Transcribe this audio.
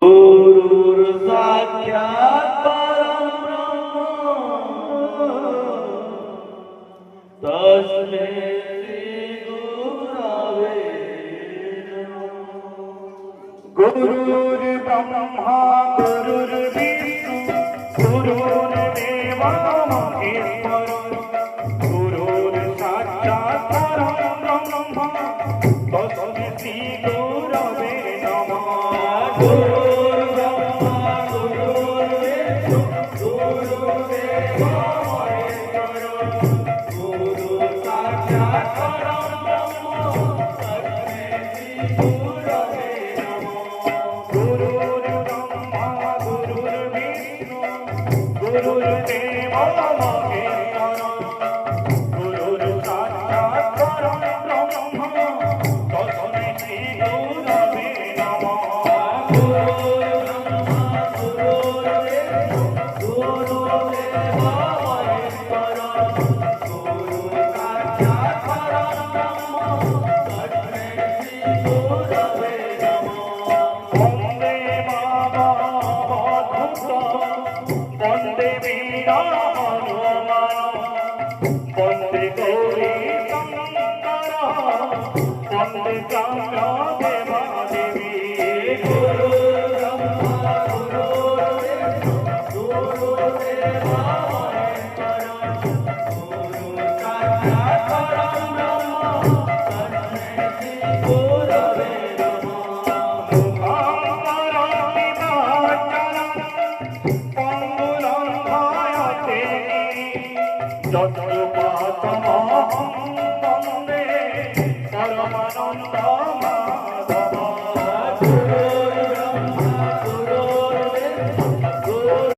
गुरुर् साक्षात् परब्रह्म तस्मै श्री गुरवे नमः। गुरुर्ब्रह्मा गुरुर्विष्णु गुरुर्देवो महेश्वरो गुरुर्साक्षात् परब्रह्म तस्मै श्री गुरवे नमः। गुरुर्ब्रह्मा गुरुर्विष्णु गुरुर्देवो महेश्वरो गुरुर्साक्षात् परब्रह्म तस्मै श्री गुरवे नमः। गुरुर्ब्रह्मा गुरुर्विष्णु गुरुर्देवो महेश्वरो गुरुर्साक्षात् परब्रह्म तस्मै श्री गुरवे नमः। गुरुर्ब्रह्मा गुरुर्विष्णु गुरुर्देवो महेश्वरो गुरुर्साक्षात् परब्रह्म तस्मै श्री गुरवे नमः। वन्दे महाभारतं वन्दे वीरा हनुमान वन्दे गौरी शङ्कर वन्दे चामुण्डा देवादेवी। गुरुर्ब्रह्मा गुरुर्विष्णु गुरुर्देवो महेश्वरो गुरुर्साक्षात् परब्रह्म तस्मै श्री गुरवे नमः। मुखाम्बराणि वाचालं पङ्गुलं भायते